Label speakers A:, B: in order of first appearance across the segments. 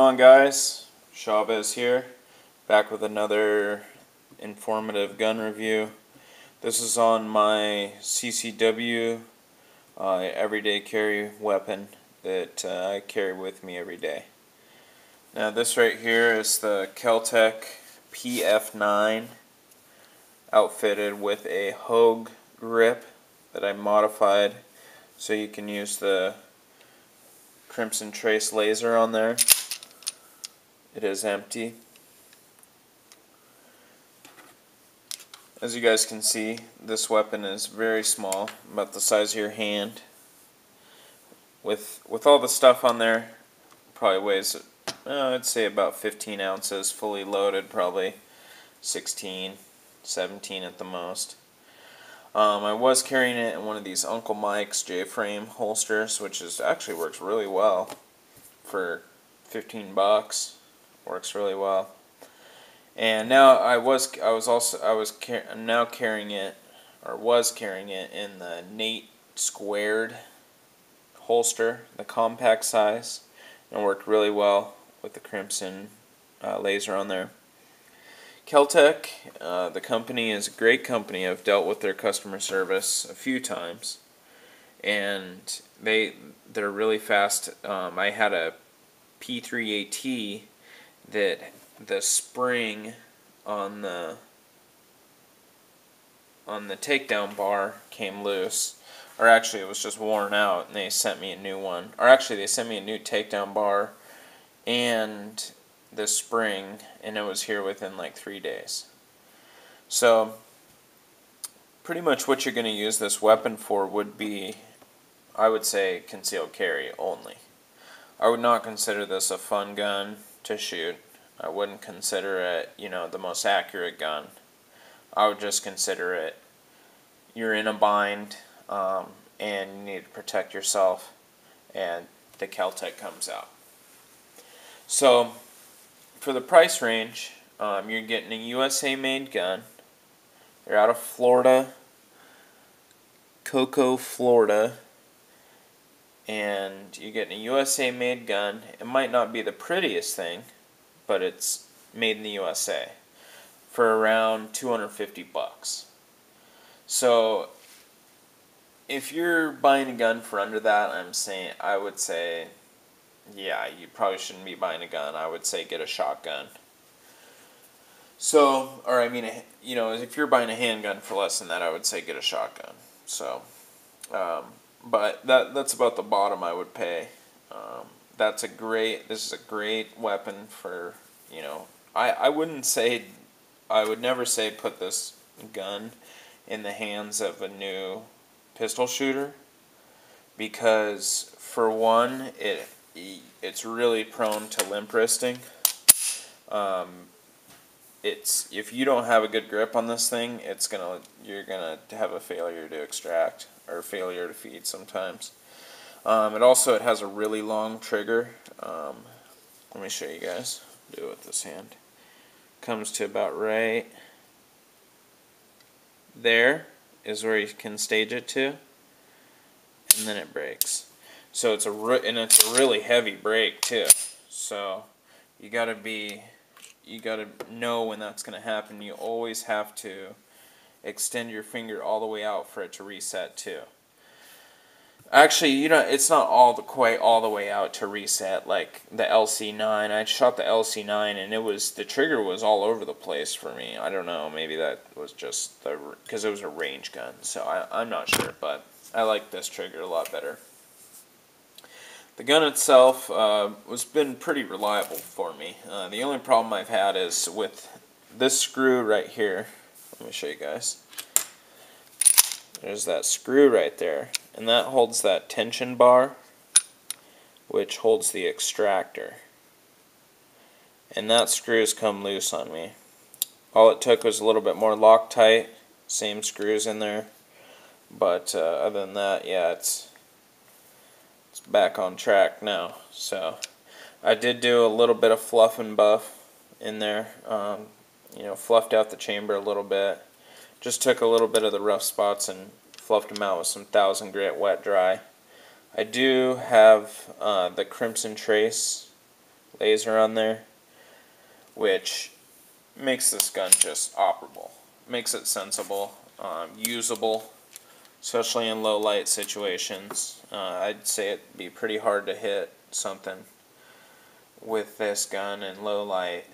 A: on, guys? Chavez here, back with another informative gun review. This is on my CCW everyday carry weapon that I carry with me every day. Now this right here is the Kel-Tec PF9 outfitted with a Hogue grip that I modified so you can use the Crimson Trace laser on there. It is empty. As you guys can see, this weapon is very small, about the size of your hand. With all the stuff on there, probably weighs, I'd say about 15 ounces, fully loaded, probably 16, 17 at the most. I was carrying it in one of these Uncle Mike's J-frame holsters, which actually works really well for 15 bucks. Works really well. And now I was carrying it in the Nate squared holster, the compact size, and worked really well with the Crimson laser on there. Kel-Tec, the company is a great company. I've dealt with their customer service a few times, and they're really fast. I had a P3AT that the spring on the takedown bar came loose, or actually it was just worn out, and they sent me a new one. Or actually they sent me a new takedown bar and the spring, and it was here within like 3 days. So pretty much what you're going to use this weapon for would be, I would say, concealed carry only. I would not consider this a fun gun to shoot. I wouldn't consider it, the most accurate gun. I would just consider it, you're in a bind, and you need to protect yourself, and the Kel-Tec comes out. So, for the price range, you're getting a USA-made gun. They're out of Florida, Cocoa, Florida. And you're getting a USA-made gun. It might not be the prettiest thing, but it's made in the USA for around 250 bucks. So if you're buying a gun for under that, I would say, yeah, you probably shouldn't be buying a gun. I would say get a shotgun. So, or if you're buying a handgun for less than that, I would say get a shotgun. So, but that's about the bottom I would pay. This is a great weapon for, I would never say put this gun in the hands of a new pistol shooter, because for one, it's really prone to limp wristing. If you don't have a good grip on this thing, you're gonna have a failure to extract, or failure to feed sometimes. It has a really long trigger. Let me show you guys. Do it with this hand. Comes to about right there is where you can stage it to, and then it breaks. So it's a really heavy break too. So you gotta know when that's gonna happen. You always have to extend your finger all the way out for it to reset too. Actually, it's not quite all the way out to reset like the LC9. I shot the LC9 and the trigger was all over the place for me. I don't know, maybe that was just because it was a range gun, so I'm not sure, but I like this trigger a lot better. The gun itself has been pretty reliable for me. The only problem I've had is with this screw right here. Let me show you guys. There's that screw right there, and that holds that tension bar, which holds the extractor. And that screw's come loose on me. All it took was a little bit more Loctite, same screws in there, but other than that, yeah, it's back on track now. So I did do a little bit of fluff and buff in there, fluffed out the chamber a little bit. Just took a little bit of the rough spots and fluffed them out with some 1000 grit wet dry. I do have the Crimson Trace laser on there, which makes this gun just operable. Makes it sensible, usable, especially in low light situations. I'd say it'd be pretty hard to hit something with this gun in low light,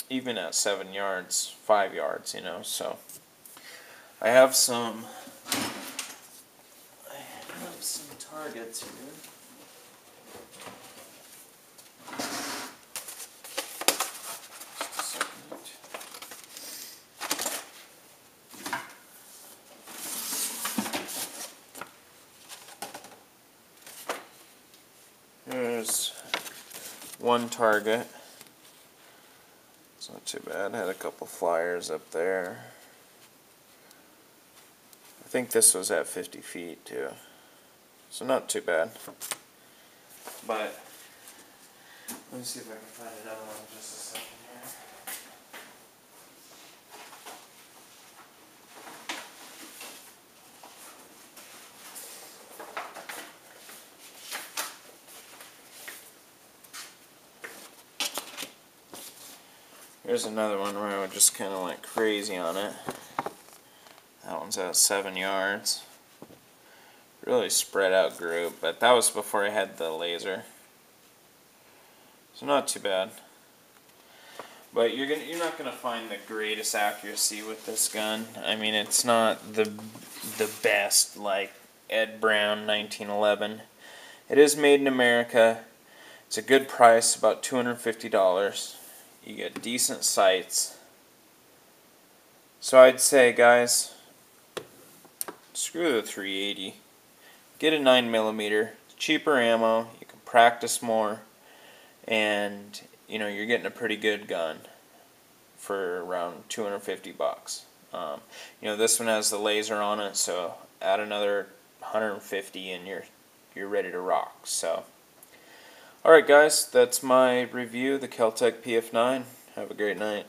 A: even at 7 yards, 5 yards, you know. So I have some targets here. Just a second. There's one target. It's not too bad. Had a couple flyers up there. I think this was at 50 feet too. So not too bad. But let me see if I can find another one in just a second here. Here's another one where I just kind of went crazy on it. That one's at 7 yards. Really spread out group, but that was before I had the laser. So not too bad. But you're not gonna find the greatest accuracy with this gun. I mean, it's not the best like Ed Brown 1911. It is made in America. It's a good price, about $250. You get decent sights. So I'd say, guys, screw the 380. Get a 9mm, cheaper ammo, you can practice more, and you know you're getting a pretty good gun for around 250 bucks. You know, this one has the laser on it, so add another 150 and you're ready to rock. So, all right, guys, that's my review of the Kel-Tec PF9. Have a great night.